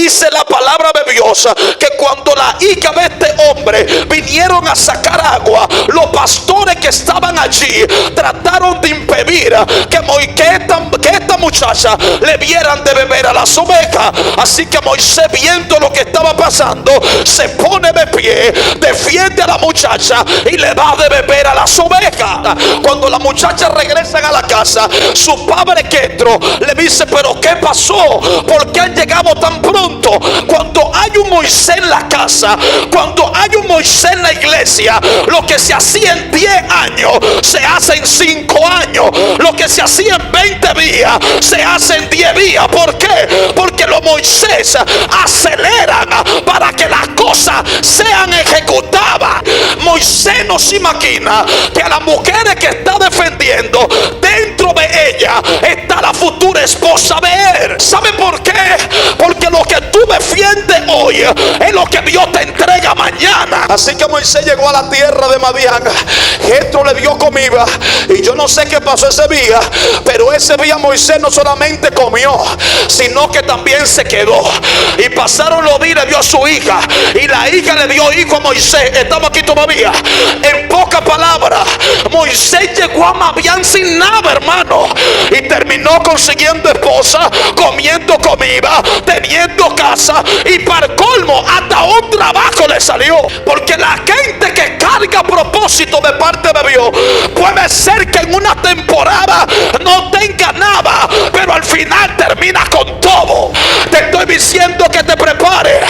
dice la palabra de Dios que cuando la hija de este hombre vinieron a sacar agua, los pastores que estaban allí trataron de impedir que esta muchacha le dieran de beber a las ovejas. Así que Moisés, viendo lo que estaba pasando, se pone de pie, defiende a la muchacha y le da de beber a las ovejas. Cuando la muchacha regresa a la casa, su padre Jetro le dice: pero ¿qué pasó? ¿Por qué han llegado tan pronto? Cuando hay un Moisés en la casa, cuando hay un Moisés en la iglesia, lo que se hacía en 10 años se hace en 5 años. Lo que se hacía en 20 días se hace en 10 días. ¿Por qué? Porque los Moisés aceleran para que las cosas sean ejecutadas. Moisés no se imagina que a las mujeres que está defendiendo, dentro de ella está la futura esposa de él. ¿Sabe por qué? Porque lo que tú defiendes hoy es lo que Dios te entrega mañana. Así que Moisés llegó a la tierra de Madián. Jetro le dio comida, y yo no sé qué pasó ese día, pero ese día Moisés no solamente comió, sino que también se quedó. Y pasaron los días, le dio a su hija, y la hija le dio hijo a Moisés. Estamos aquí todavía. En pocas palabras, Moisés llegó a Madián sin nada, hermano, y terminó consiguiendo esposa, comiendo comida, teniendo casa, y para colmo hasta un trabajo le salió. Porque la gente que carga propósito de parte de Dios, puede ser que en una temporada no tenga nada, pero al final termina con todo. Te estoy diciendo que te prepares,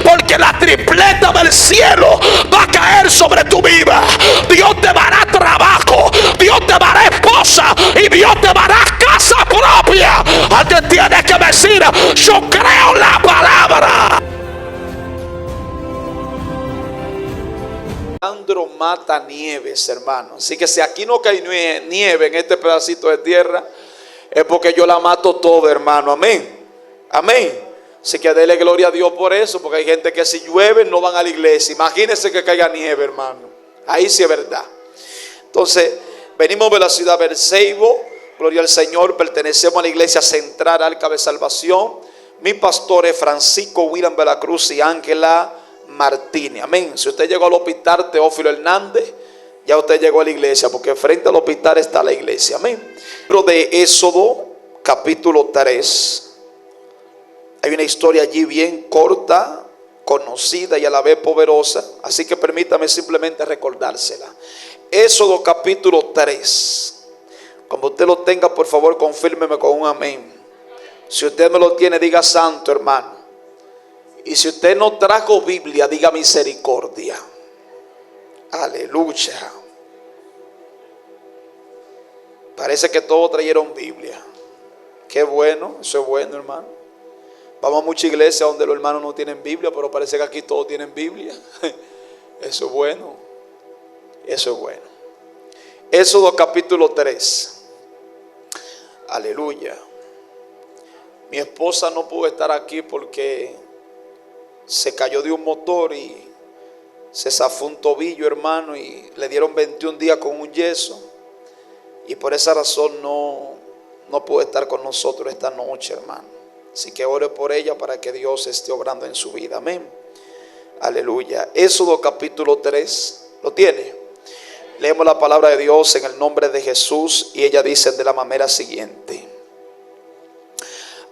porque la tripleta del cielo va a caer sobre tu vida. Dios te dará trabajo, Dios te dará esposa, y Dios te dará casa propia. Alguien tiene que decir: yo creo la palabra. Alejandro Mata Nieves, hermano. Así que si aquí no cae nieve en este pedacito de tierra, es porque yo la mato toda, hermano. Amén. Amén. Así que dele gloria a Dios por eso, porque hay gente que si llueve no van a la iglesia. Imagínense que caiga nieve, hermano. Ahí sí es verdad. Entonces, venimos de la ciudad de Berceibo. Gloria al Señor. Pertenecemos a la iglesia central Arca de Salvación. Mi pastor es Francisco William de la Cruz y Ángela Martínez. Amén. Si usted llegó al hospital Teófilo Hernández, ya usted llegó a la iglesia, porque frente al hospital está la iglesia. Amén. Libro de Éxodo, capítulo 3. Hay una historia allí bien corta, conocida y a la vez poderosa. Así que permítame simplemente recordársela. Éxodo capítulo 3. Cuando usted lo tenga, por favor, confírmeme con un amén. Si usted no lo tiene, diga santo, hermano. Y si usted no trajo Biblia, diga misericordia. Aleluya. Parece que todos trajeron Biblia. Qué bueno, eso es bueno, hermano. Vamos a mucha iglesia donde los hermanos no tienen Biblia, pero parece que aquí todos tienen Biblia. Eso es bueno. Eso es bueno. Éxodo capítulo 3. Aleluya. Mi esposa no pudo estar aquí porque se cayó de un motor y se zafó un tobillo, hermano, y le dieron 21 días con un yeso. Y por esa razón no pudo estar con nosotros esta noche, hermano. Así que ore por ella para que Dios esté obrando en su vida. Amén. Aleluya. Éxodo capítulo 3. ¿Lo tiene? Leemos la palabra de Dios en el nombre de Jesús, y ella dice de la manera siguiente: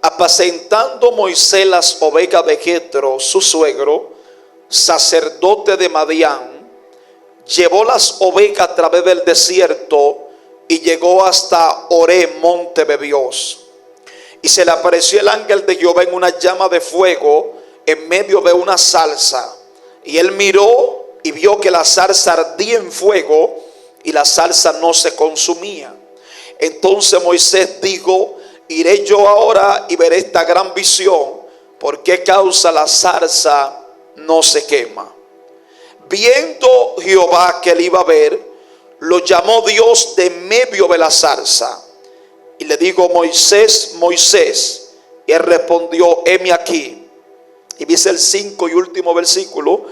apacentando Moisés las ovejas de Jetro, su suegro, sacerdote de Madián, llevó las ovejas a través del desierto y llegó hasta Horeb, monte de Dios. Y se le apareció el ángel de Jehová en una llama de fuego en medio de una zarza. Y él miró y vio que la zarza ardía en fuego y la zarza no se consumía. Entonces Moisés dijo: iré yo ahora y veré esta gran visión. ¿Por qué causa la zarza no se quema? Viendo Jehová que él iba a ver, lo llamó Dios de medio de la zarza. Y le dijo: Moisés, Moisés. Y él respondió: heme aquí. Y dice el 5 y último versículo.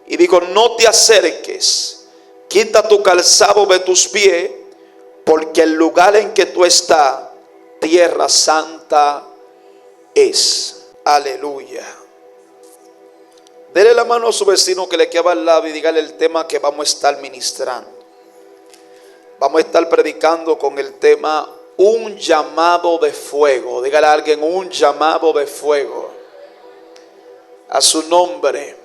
Y dijo: no te acerques, quita tu calzado de tus pies, porque el lugar en que tú estás, tierra santa es. Aleluya. Dele la mano a su vecino que le queda al lado y dígale el tema que vamos a estar ministrando. Vamos a estar predicando con el tema un llamado de fuego. Dígale a alguien, un llamado de fuego. A su nombre.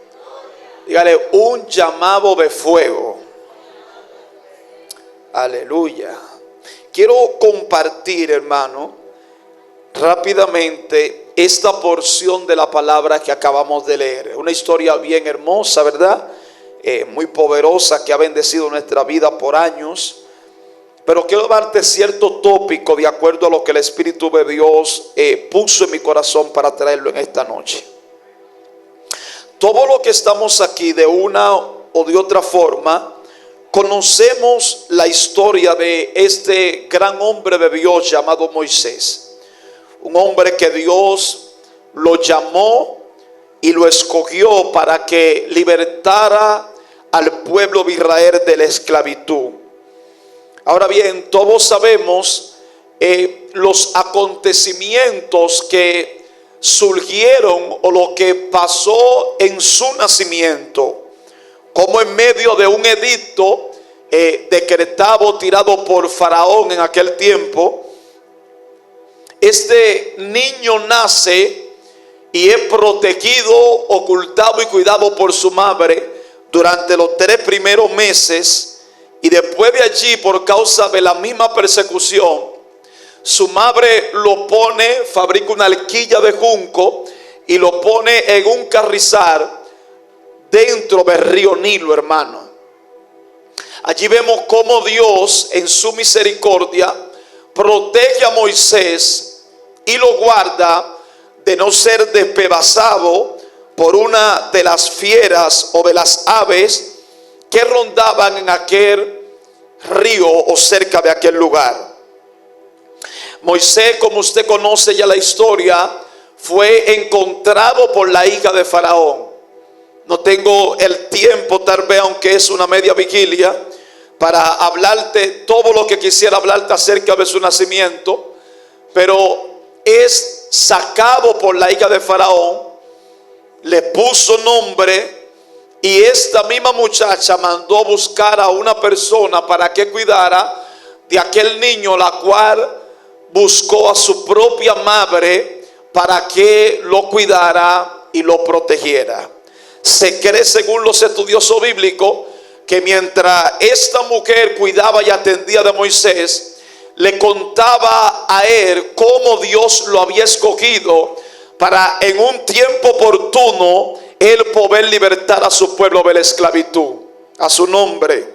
Dígale, un llamado de fuego. Aleluya. Quiero compartir, hermano, rápidamente esta porción de la palabra que acabamos de leer. Una historia bien hermosa, ¿verdad? Muy poderosa, que ha bendecido nuestra vida por años. Pero quiero darte cierto tópico de acuerdo a lo que el Espíritu de Dios puso en mi corazón para traerlo en esta noche. Todo lo que estamos aquí, de una o de otra forma, conocemos la historia de este gran hombre de Dios llamado Moisés. Un hombre que Dios lo llamó y lo escogió para que libertara al pueblo de Israel de la esclavitud. Ahora bien, todos sabemos los acontecimientos que surgieron o lo que pasó en su nacimiento, como en medio de un edicto decretado, tirado por Faraón en aquel tiempo, este niño nace y es protegido, ocultado y cuidado por su madre durante los 3 primeros meses. Y después de allí, por causa de la misma persecución, su madre lo pone, fabrica una alquilla de junco y lo pone en un carrizal dentro del río Nilo, hermano. Allí vemos cómo Dios, en su misericordia, protege a Moisés y lo guarda de no ser despedazado por una de las fieras o de las aves que rondaban en aquel río o cerca de aquel lugar. Moisés, como usted conoce ya la historia, fue encontrado por la hija de Faraón. No tengo el tiempo, tal vez, aunque es una media vigilia, para hablarte todo lo que quisiera hablarte acerca de su nacimiento, pero es sacado por la hija de Faraón, le puso nombre, y esta misma muchacha mandó a buscar a una persona para que cuidara de aquel niño, la cual buscó a su propia madre para que lo cuidara y lo protegiera. Se cree, según los estudiosos bíblicos, que mientras esta mujer cuidaba y atendía de Moisés, le contaba a él cómo Dios lo había escogido para en un tiempo oportuno él poder libertar a su pueblo de la esclavitud. A su nombre.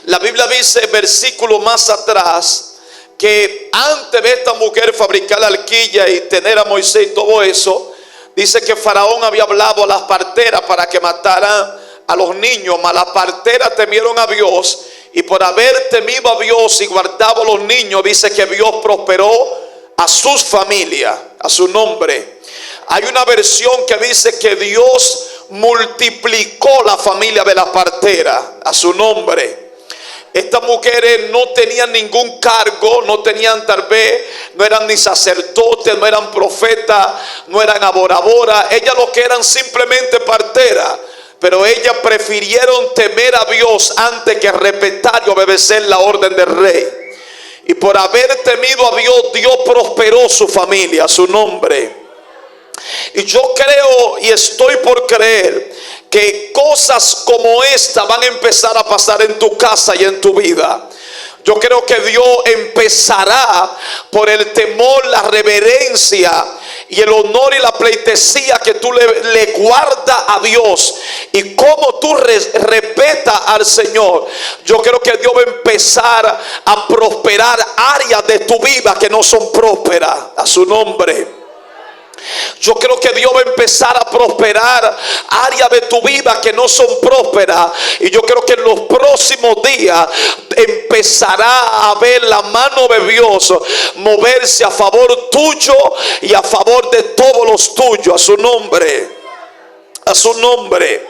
La Biblia dice, versículo más atrás, que antes de esta mujer fabricar la alquilla y tener a Moisés y todo eso, dice que Faraón había hablado a las parteras para que mataran a los niños, mas las parteras temieron a Dios, y por haber temido a Dios y guardado a los niños, dice que Dios prosperó a sus familias. A su nombre. Hay una versión que dice que Dios multiplicó la familia de la partera. A su nombre. Estas mujeres no tenían ningún cargo, no tenían tal vez, no eran ni sacerdotes, no eran profetas, no eran adoradoras. Ellas lo que eran simplemente parteras. Pero ellas prefirieron temer a Dios antes que respetar y obedecer la orden del rey. Y por haber temido a Dios, Dios prosperó su familia, a su nombre. Y yo creo y estoy por creer que cosas como esta van a empezar a pasar en tu casa y en tu vida. Yo creo que Dios empezará por el temor, la reverencia y el honor y la pleitesía que tú le guardas a Dios, y cómo tú respetas al Señor. Yo creo que Dios va a empezar a prosperar áreas de tu vida que no son prósperas. A su nombre. Yo creo que Dios va a empezar a prosperar áreas de tu vida que no son prósperas. Y yo creo que en los próximos días empezará a ver la mano de Dios moverse a favor tuyo y a favor de todos los tuyos. A su nombre. A su nombre.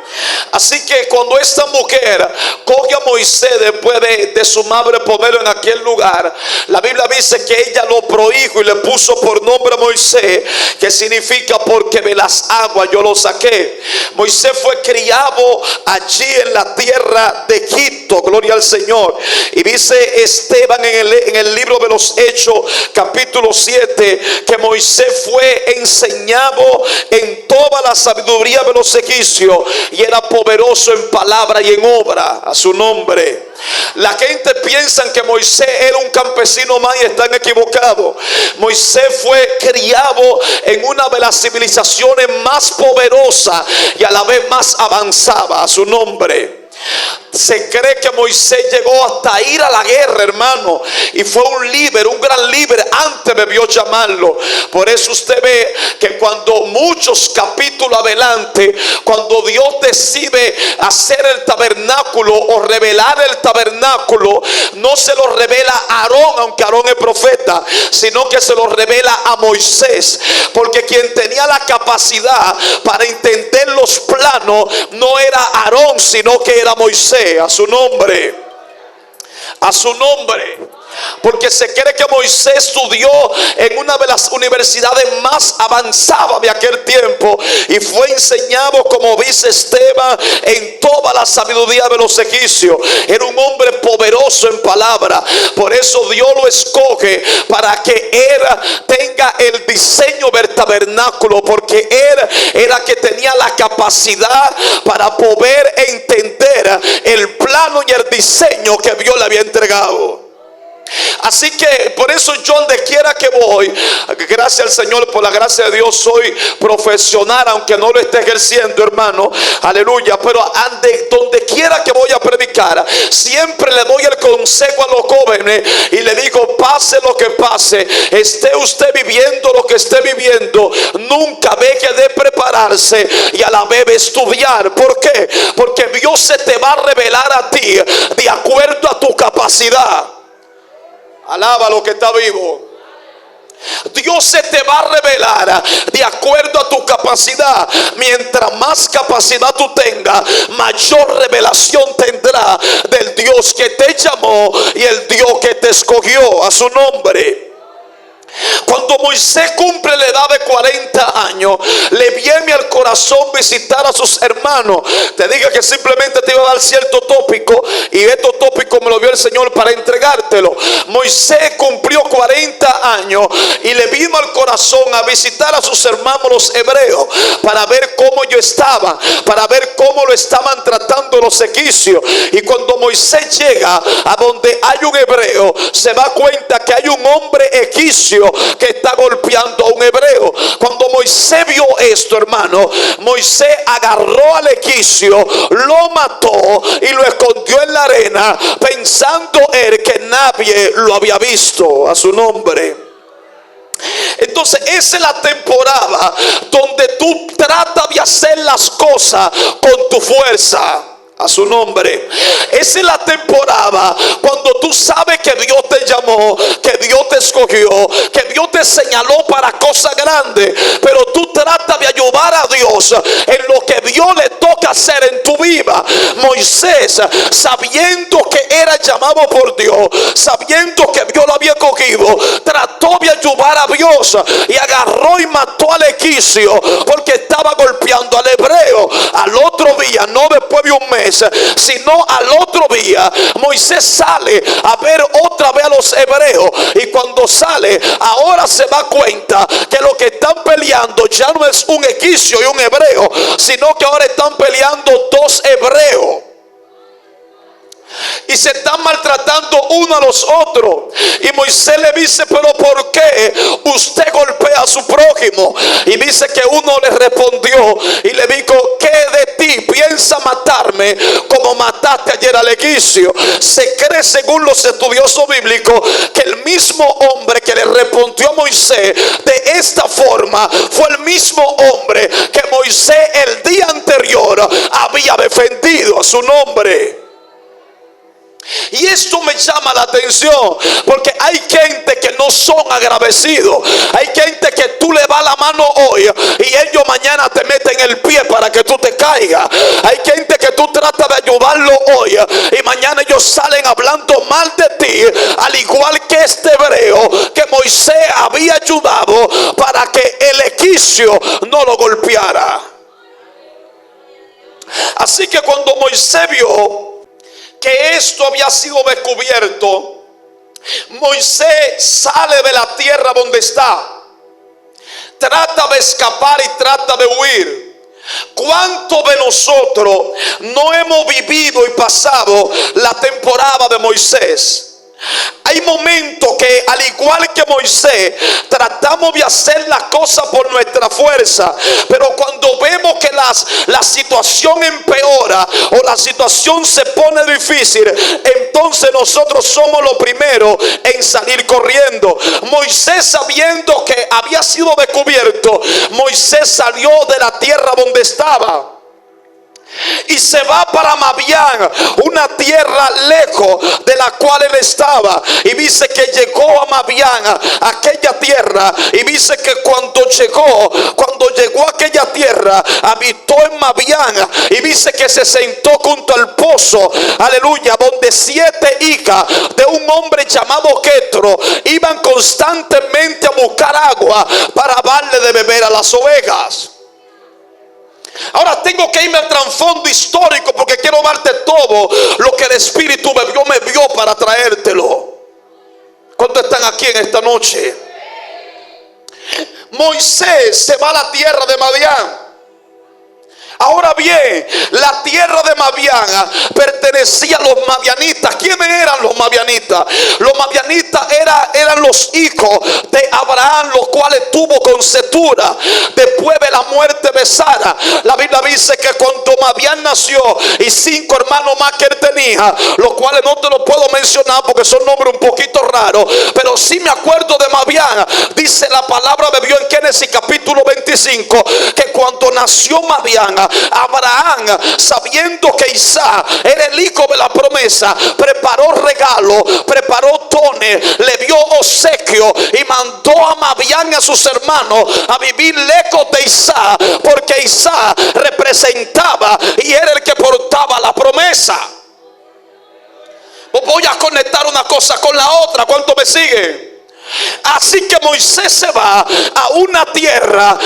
Así que cuando esta mujer coge a Moisés después de su madre ponerlo en aquel lugar, la Biblia dice que ella lo prohijo y le puso por nombre a Moisés, que significa porque de las aguas yo lo saqué. Moisés fue criado allí en la tierra de Egipto, gloria al Señor. Y dice Esteban en el libro de los Hechos capítulo 7 que Moisés fue enseñado en toda la sabiduría de los egipcios y era poderoso en palabra y en obra. A su nombre. La gente piensa que Moisés era un campesino más y están equivocados. Moisés fue criado en una de las civilizaciones más poderosas y a la vez más avanzada. A su nombre. Se cree que Moisés llegó hasta ir a la guerra, hermano, y fue un líder, un gran líder antes de Dios llamarlo. Por eso usted ve que cuando muchos capítulos adelante, cuando Dios decide hacer el tabernáculo o revelar el tabernáculo, no se lo revela a Aarón, aunque Aarón es profeta, sino que se lo revela a Moisés, porque quien tenía la capacidad para entender los planos no era Aarón, sino que era Moisés. A su nombre. A su nombre. Porque se cree que Moisés estudió en una de las universidades más avanzadas de aquel tiempo y fue enseñado, como dice Esteban, en toda la sabiduría de los egipcios. Era un hombre poderoso en palabra. Por eso Dios lo escoge para que él tenga el diseño del tabernáculo, porque él era que tenía la capacidad para poder entender el plano y el diseño que Dios le había entregado. Así que por eso yo donde quiera que voy, gracias al Señor, por la gracia de Dios soy profesional, aunque no lo esté ejerciendo, hermano, aleluya. Pero donde quiera que voy a predicar, siempre le doy el consejo a los jóvenes y le digo: pase lo que pase, esté usted viviendo lo que esté viviendo, nunca deje de prepararse y a la vez de estudiar. ¿Por qué? Porque Dios se te va a revelar a ti de acuerdo a tu capacidad. Alaba lo que está vivo. Dios se te va a revelar de acuerdo a tu capacidad. Mientras más capacidad tú tengas, mayor revelación tendrá del Dios que te llamó y el Dios que te escogió. A su nombre. Cuando Moisés cumple la edad de 40 años, le viene al corazón visitar a sus hermanos. Te diga que simplemente te iba a dar cierto tópico, y estos tópicos me lo dio el Señor para entregártelo. Moisés cumplió 40 años y le vino al corazón a visitar a sus hermanos los hebreos para ver cómo yo estaba, para ver cómo lo estaban tratando los egipcios. Y cuando Moisés llega a donde hay un hebreo, se da cuenta que hay un hombre egipcio que está golpeando a un hebreo. Cuando Moisés vio esto, hermano, Moisés agarró al egipcio, lo mató y lo escondió en la arena, pensando él que nadie lo había visto. A su nombre. Entonces esa es la temporada donde tú tratas de hacer las cosas con tu fuerza. A su nombre. Esa es la temporada cuando tú sabes que Dios te llamó, que Dios te escogió, que Dios te señaló para cosas grandes, pero tú tratas de ayudar a Dios en lo que Dios le toca hacer en tu vida. Moisés, sabiendo que era llamado por Dios, sabiendo que Dios lo había cogido, trató de ayudar a Dios y agarró y mató al egipcio porque estaba golpeando al hebreo. Al otro día, no después de un mes, sino al otro día, Moisés sale a ver otra vez a los hebreos, y cuando sale, ahora se da cuenta que lo que están peleando ya no es un egipcio y un hebreo, sino que ahora están peleando dos hebreos. Y se están maltratando uno a los otros. Y Moisés le dice: pero ¿por qué usted golpea a su prójimo? Y dice que uno le respondió y le dijo: ¿qué de ti? ¿Piensa matarme como mataste ayer al egipcio? Se cree, según los estudiosos bíblicos, que el mismo hombre que le respondió a Moisés de esta forma fue el mismo hombre que Moisés el día anterior había defendido. A su nombre. Y esto me llama la atención, porque hay gente que no son agradecidos. Hay gente que tú le das la mano hoy y ellos mañana mañana te meten el pie para que tú te caigas. Hay gente que tú tratas de ayudarlo hoy y mañana ellos salen hablando mal de ti, al igual que este hebreo que Moisés había ayudado para que el egipcio no lo golpeara. Así que cuando Moisés vio que esto había sido descubierto, Moisés sale de la tierra donde está, trata de escapar y trata de huir. ¿Cuántos de nosotros no hemos vivido y pasado la temporada de Moisés? Hay momentos que, al igual que Moisés, tratamos de hacer las cosas por nuestra fuerza, pero cuando vemos que la situación empeora o la situación se pone difícil, entonces nosotros somos los primeros en salir corriendo. Moisés, sabiendo que había sido descubierto, Moisés salió de la tierra donde estaba y se va para Madián, una tierra lejos de la cual él estaba. Y dice que llegó a Madián, a aquella tierra. Y dice que cuando llegó a aquella tierra, habitó en Madián. Y dice que se sentó junto al pozo, aleluya, donde 7 hijas de un hombre llamado Jetro iban constantemente a buscar agua para darle de beber a las ovejas. Ahora tengo que irme al trasfondo histórico porque quiero darte todo lo que el Espíritu me dio para traértelo. ¿Cuántos están aquí en esta noche? Moisés se va a la tierra de Madián. Ahora bien, la tierra de Madián pertenecía a los madianitas. ¿Quiénes eran los madianitas? Los madianitas eran los hijos de Abraham, los cuales tuvo conceptura después de la muerte de Sara. La Biblia dice que cuando Madián nació y 5 hermanos más que él tenía, los cuales no te los puedo mencionar porque son nombres un poquito raros, pero sí me acuerdo de Madián. Dice la palabra de Dios en Génesis capítulo 25 que cuando nació Madián, Abraham, sabiendo que Isaac era el hijo de la promesa, preparó regalo, preparó dones, le dio obsequio y mandó a Madián y a sus hermanos a vivir lejos de Isaac, porque Isaac representaba y era el que portaba la promesa. Voy a conectar una cosa con la otra. ¿Cuánto me sigue? Así que Moisés se va a una tierra,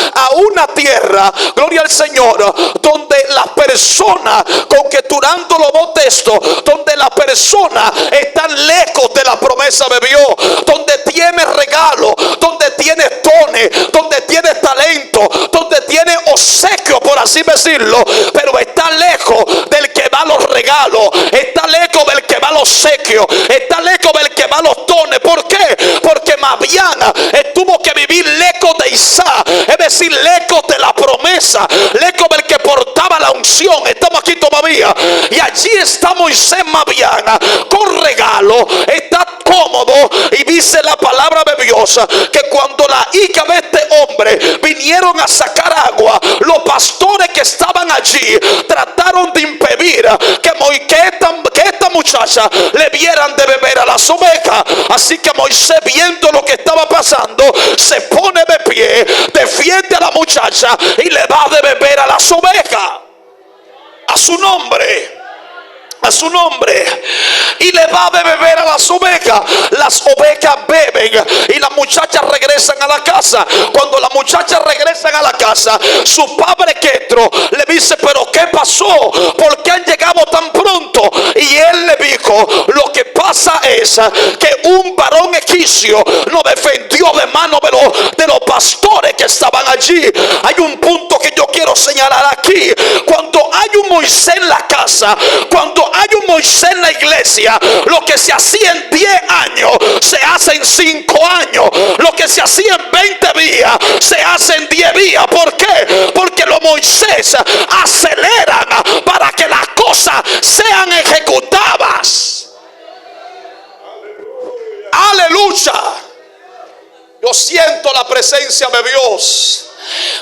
gloria al Señor, donde las personas, conjeturando los dos textos, donde las personas están lejos de la promesa de Dios, donde tienes regalo, donde tienes dones, donde tienes talento, donde tienes obsequio, por así decirlo, pero está lejos del que da los regalos, está lejos del que da los obsequios, está lejos del que da los dones. ¿Por qué? Porque Madián tuvo que vivir lejos de Isaac, es decir, lejos de la promesa, lejos del que portaba la unción. Estamos aquí todavía. Y allí está Moisés Madián con regalo, está cómodo. Y dice la palabra de Dios que cuando la hija de este hombre vinieron a sacar agua, los pastores que estaban allí trataron de impedir que esta muchacha le dieran de beber a las ovejas. Así que Moisés, viendo lo que estaba pasando, se pone de pie, defiende a la muchacha y le da de beber a las ovejas. A su nombre. A su nombre. Y le da de beber a las ovejas. Las ovejas beben y las muchachas regresan a la casa. Cuando las muchachas regresan a la casa, su padre Jetro le dice: pero ¿qué pasó? ¿Por qué han llegado tan pronto? Y él le dijo: lo que pasa es que un varón egipcio nos defendió de mano de los pastores que estaban allí. Hay un punto que yo quiero señalar aquí. Cuando hay un Moisés en la casa, cuando hay un Moisés en la iglesia, lo que se hacía en 10 años se hace en 5 años. Lo que se hacía en 20 días se hace en 10 días. ¿Por qué? Porque los Moisés aceleran para que las cosas sean ejecutadas. Aleluya. Yo siento la presencia de Dios.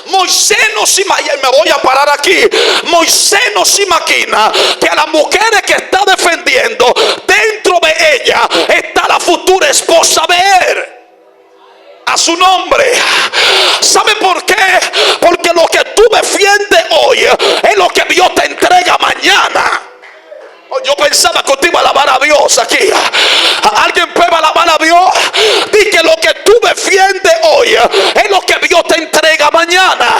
Moisés no se imagina, me voy a parar aquí. Moisés no se imagina que a las mujeres que está defendiendo, dentro de ella está la futura esposa de él. A su nombre. ¿Sabe por qué? Porque lo que tú Dios aquí. Alguien puede alabar a Dios. Di que lo que tú defiendes hoy es lo que Dios te entrega mañana.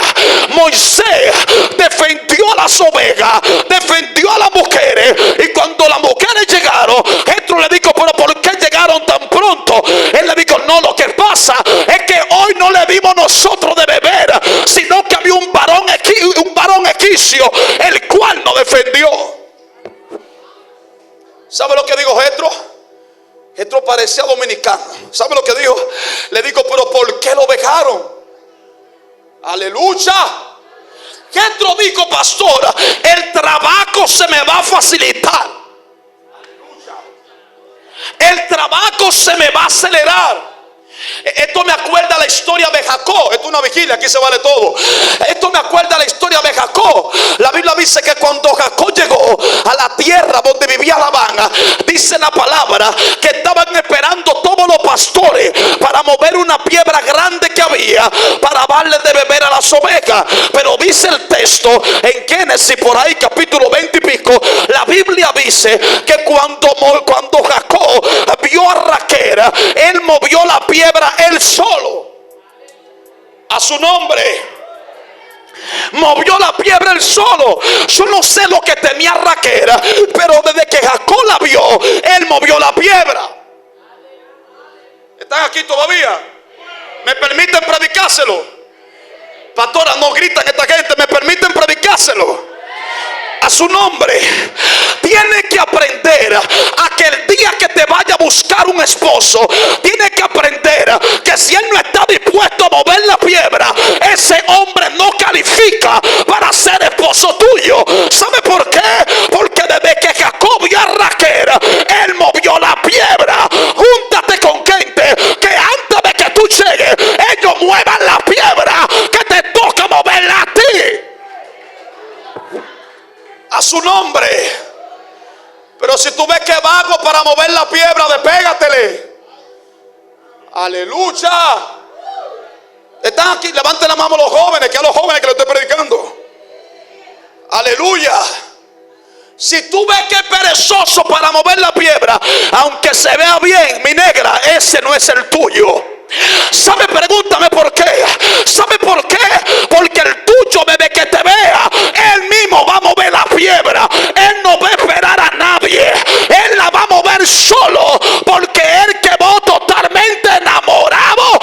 Moisés defendió a las ovejas, defendió a las mujeres, y cuando las mujeres llegaron, Jetro le dijo: pero ¿por qué llegaron tan pronto? Él le dijo: no, lo que pasa es que hoy no le dimos nosotros de beber, sino que había un varón egipcio el cual nos defendió. ¿Sabe lo que dijo Jetro? Jetro parecía dominicano. ¿Sabe lo que dijo? Le dijo: pero ¿por qué lo dejaron? Aleluya. Jetro dijo: pastora, el trabajo se me va a facilitar. El trabajo se me va a acelerar. Esto me acuerda la historia de Jacob. Esto es una vigilia, aquí se vale todo. Esto me acuerda la historia de Jacob. La Biblia dice que cuando Jacob llegó a la tierra donde vivía Labán, dice la palabra que estaban esperando todos los pastores para mover una piedra grande que había para darle de beber a las ovejas. Pero dice el texto en Génesis, por ahí capítulo 20 y pico, la Biblia dice que cuando Jacob vio a Raquel, él movió la piedra él solo. A su nombre. Movió la piedra él solo. Yo no sé lo que tenía Raquel, pero desde que Jacob la vio, él movió la piedra. ¿Están aquí todavía? ¿Me permiten predicárselo? Pastora, no gritan esta gente. ¿Me permiten predicárselo? A su nombre. Tienes que aprender a que el día que te vaya a buscar un esposo, tienes que aprender que si él no está dispuesto a mover la piedra, ese hombre no califica para ser esposo tuyo. ¿Sabe por qué? Porque desde que Jacob vio a Raquel, él movió la piedra. Júntate con gente que antes de que tú llegues, ellos muevan la piedra que te toca moverla a ti. A su nombre. Pero si tú ves que vago para mover la piedra, despégatele. Aleluya. Están aquí, levanten la mano los jóvenes, que a los jóvenes que le estoy predicando. Aleluya. Si tú ves que es perezoso para mover la piedra, aunque se vea bien, mi negra, ese no es el tuyo. ¿Sabe? Pregúntame por qué. ¿Sabe por qué? Porque el tuyo, desde que te vea, él mismo va a mover la piedra. Él no va a esperar a nadie. Él la va a mover solo, porque él quedó totalmente enamorado.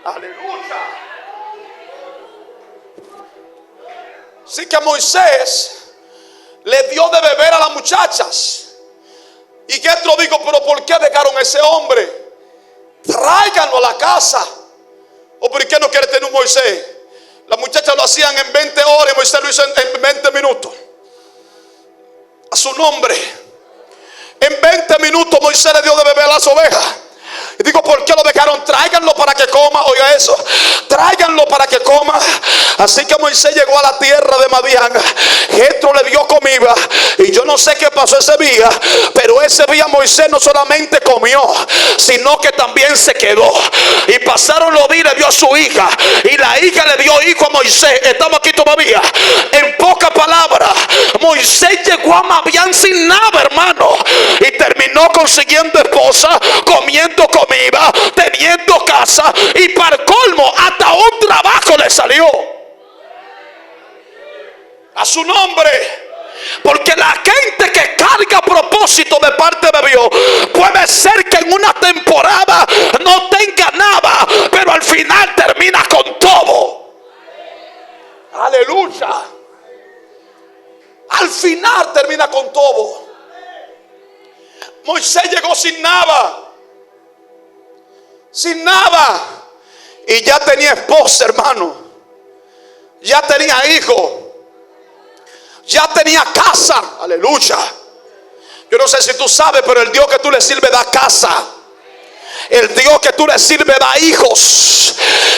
Aleluya. Así que Moisés le dio de beber a las muchachas. Y Jetro dijo: pero ¿por qué dejaron a ese hombre? Tráiganlo a la casa. ¿O por qué no quiere tener un Moisés? Las muchachas lo hacían en 20 horas y Moisés lo hizo en 20 minutos. A su nombre. En 20 minutos Moisés le dio de beber a las ovejas. Y digo: ¿por qué lo dejaron? Tráiganlo para que coma. Oiga eso. Tráiganlo para que coma. Así que Moisés llegó a la tierra de Madián. Jetro le dio comida. Y yo no sé qué pasó ese día, pero ese día Moisés no solamente comió, sino que también se quedó. Y pasaron los días y le dio a su hija. Y la hija le dio hijo a Moisés. Estamos aquí todavía. En pocas palabras, Moisés llegó a Madián sin nada, hermano. Y terminó consiguiendo esposa, comiendo comida, teniendo casa, y para el colmo hasta un trabajo le salió. A su nombre. Porque la gente que carga propósito de parte de Dios, puede ser que en una temporada no tenga nada, pero al final termina con todo. Aleluya. Al final termina con todo. Moisés llegó sin nada. Sin nada. Y ya tenía esposa, hermano. Ya tenía hijo. Ya tenía casa. Aleluya. Yo no sé si tú sabes, pero el Dios que tú le sirves da casa. El Dios que tú le sirves da hijos.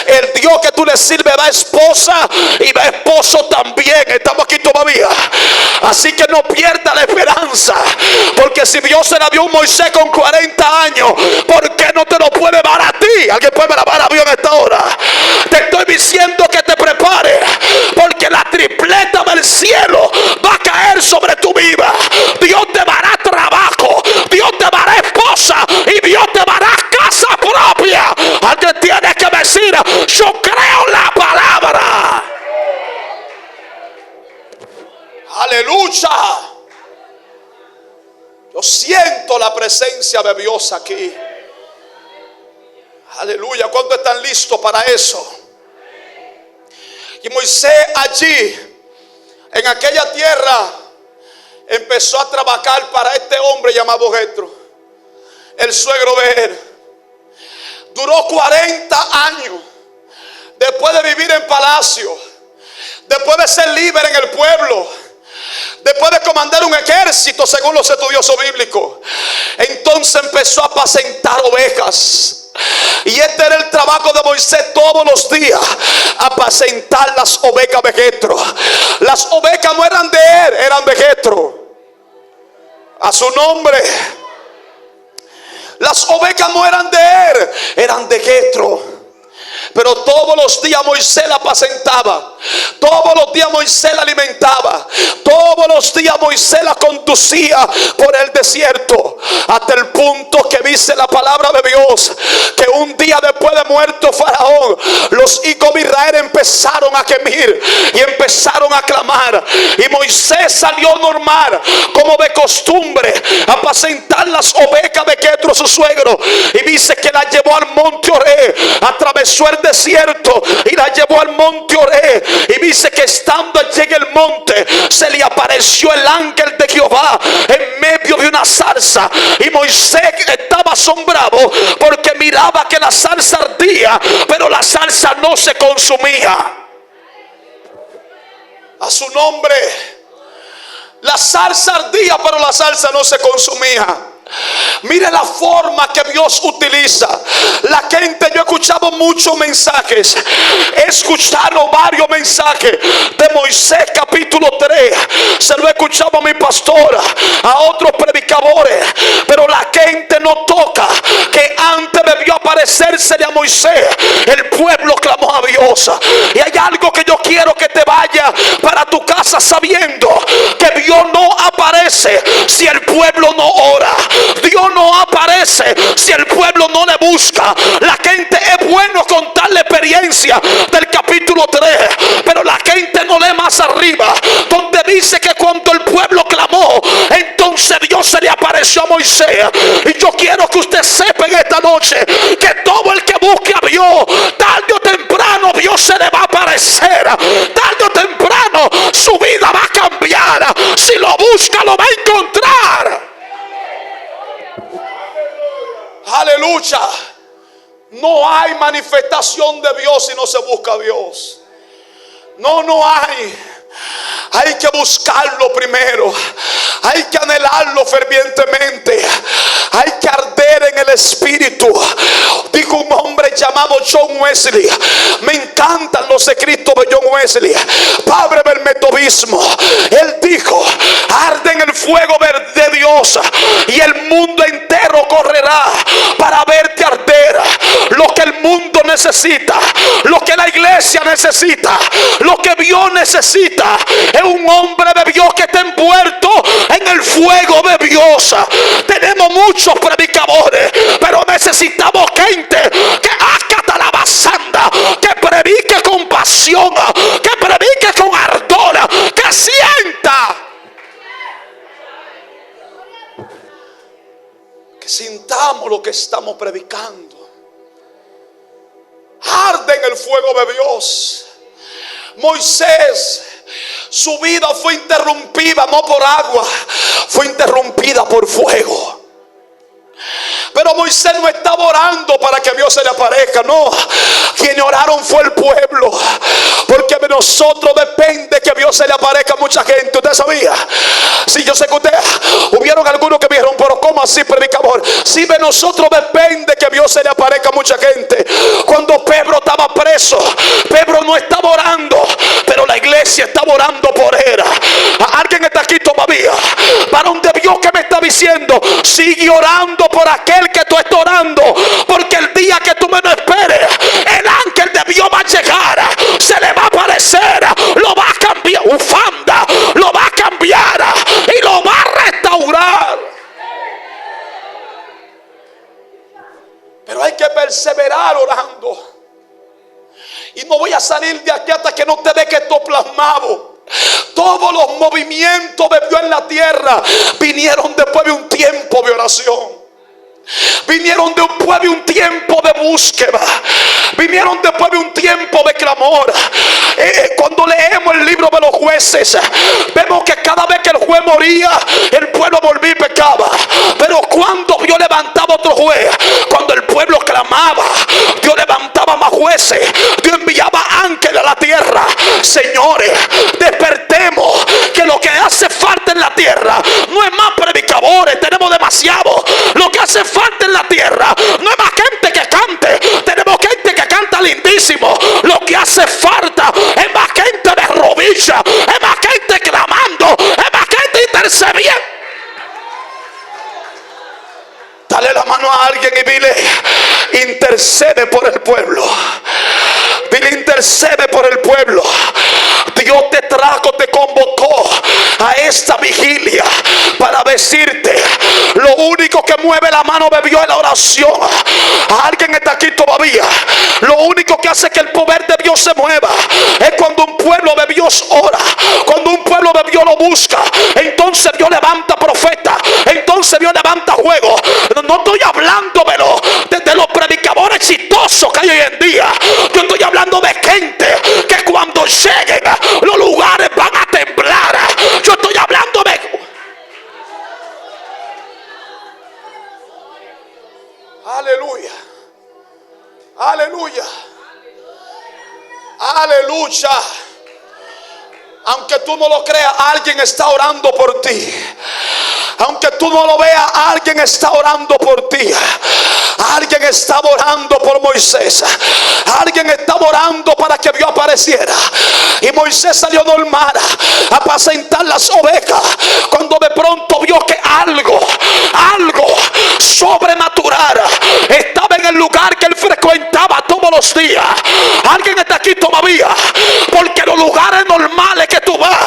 El Dios que tú le sirves da esposa y da esposo también. Estamos aquí todavía. Así que no pierda la esperanza. Porque si Dios se la dio a Moisés con 40 años, ¿por qué no te lo puede dar a ti? ¿Alguien puede alabar a Dios en esta hora? Te estoy diciendo que te prepares, porque la tripleta del cielo va a caer sobre tu vida. Dios te dará trabajo. Dios te dará Aleluya. Yo siento la presencia de Dios aquí. Aleluya. ¿Cuántos están listos para eso? Y Moisés allí, en aquella tierra, empezó a trabajar para este hombre llamado Jetro, el suegro de él. Duró 40 años. Después de vivir en palacio, después de ser líder en el pueblo, después de comandar un ejército según los estudiosos bíblicos, entonces empezó a apacentar ovejas. Y este era el trabajo de Moisés todos los días: apacentar las ovejas de Jetro. Las ovejas no eran de él, eran de Jetro. A su nombre. Las ovejas no eran de él, eran de Jetro. Pero todos los días Moisés la apacentaba. Todos los días Moisés la alimentaba. Todos los días Moisés la conducía por el desierto. Hasta el punto que dice la palabra de Dios que un día después de muerto Faraón, los hijos de Israel empezaron a gemir y empezaron a clamar. Y Moisés salió normal, como de costumbre, a apacentar las ovejas de Jetro, su suegro. Y dice que la llevó al monte Oré, atravesó el desierto y la llevó al monte Oré. Y dice que estando allí en el monte, se le apareció el ángel de Jehová en medio de una zarza. Y Moisés estaba asombrado porque miraba que la zarza ardía, pero la zarza no se consumía. A su nombre. La zarza ardía, pero la zarza no se consumía. Mire la forma que Dios utiliza. La gente, yo he escuchado muchos mensajes. He escuchado varios mensajes de Moisés capítulo 3. Se lo he escuchado a mi pastora, a otros predicadores. Pero la gente no toca que antes debió aparecérsele a Moisés, el pueblo clamó a Dios. Y hay algo que yo quiero que te vaya para tu casa sabiendo: que Dios no aparece si el pueblo no ora. Dios no aparece si el pueblo no le busca. La gente, es bueno contar la experiencia del capítulo 3, pero la gente no lee más arriba, donde dice que cuando el pueblo clamó, entonces Dios se le apareció a Moisés. Y yo quiero que usted sepa en esta noche que todo el que busque a Dios, tarde o temprano Dios se le va a aparecer. Tarde o temprano su vida va a cambiar. Si lo busca, lo va a encontrar. Aleluya. No hay manifestación de Dios si no se busca a Dios. No hay. Hay que buscarlo primero. Hay que anhelarlo fervientemente. Hay que arder en el espíritu. Dijo un hombre llamado John Wesley. Me encantan los escritos de John Wesley, padre del metodismo. Él dijo: arde en el fuego de Dios y el mundo entero correrá para verte arder. Lo que el mundo necesita, lo que la iglesia necesita, lo que Dios necesita, es un hombre de Dios que esté envuelto en el fuego de Dios. Tenemos muchos predicadores, pero necesitamos gente que acata la basanda, que predique con pasión, que predique con ardor, que sienta, que sintamos lo que estamos predicando. Arde en el fuego de Dios. Moisés, su vida fue interrumpida no por agua, fue interrumpida por fuego. Pero Moisés no estaba orando para que Dios se le aparezca, no. Quienes oraron fue el pueblo, porque de nosotros depende que Dios se le aparezca a mucha gente. ¿Usted sabía? Sí, yo sé que usted, hubieron algunos que me dijeron: pero ¿cómo así, predicador? Sí, de nosotros depende que Dios se le aparezca a mucha gente. Cuando Pedro estaba preso, Pedro no estaba orando, pero la iglesia estaba orando por él. ¿Alguien está aquí todavía? ¿Varón de Dios que me está diciendo? Sigue orando por aquel que tú estás orando, porque el día que tú menos esperes, el ángel de Dios va a llegar, se le va a aparecer, lo va a cambiar, ufanda, lo va a cambiar y lo va a restaurar. Pero hay que perseverar orando. Y no voy a salir de aquí hasta que no te deje esto plasmado. Todo todos los movimientos de Dios en la tierra vinieron después de un tiempo de oración. Vinieron después de un tiempo de búsqueda. Vinieron después de un tiempo de clamor. Cuando leemos el libro de los jueces, vemos que cada vez que el juez moría, el pueblo volvía y pecaba. Pero cuando Dios levantaba otro juez, cuando el pueblo clamaba, Dios levantaba más jueces. Dios enviaba ángeles a la tierra. Señores, despertemos, que lo que hace falta en la tierra no es más predicadores, tenemos demasiado. Lo que hace falta en la tierra no es más gente que cante, tenemos gente que canta lindísimo. Lo que hace falta es más gente de rodillas, es más gente clamando, es más gente intercediendo. Dale la mano a alguien y dile: intercede por el pueblo. Dile: intercede por el pueblo. Dios te trajo, te convocó a esta vigilia para decirte: lo único que mueve la mano de Dios es la oración. Alguien está aquí todavía. Lo único que hace que el poder de Dios se mueva es cuando un pueblo de Dios ora, cuando un pueblo de Dios lo busca. Entonces Dios levanta profetas, entonces Dios levanta juegos. No estoy hablando de los predicadores exitosos que hay hoy en día. Yo estoy hablando de gente que cuando lleguen los lugares van a temblar. Yo estoy hablando de... Aleluya. Aleluya. Aleluya. Aunque tú no lo creas, alguien está orando por ti. Aunque tú no lo veas, alguien está orando por ti. Alguien estaba orando por Moisés. Alguien estaba orando para que Dios apareciera. Y Moisés salió normal a apacentar las ovejas, cuando de pronto vio que algo sobrenatural estaba en el lugar que él frecuentaba todos los días. Alguien está aquí todavía, porque los lugares normales que tú vas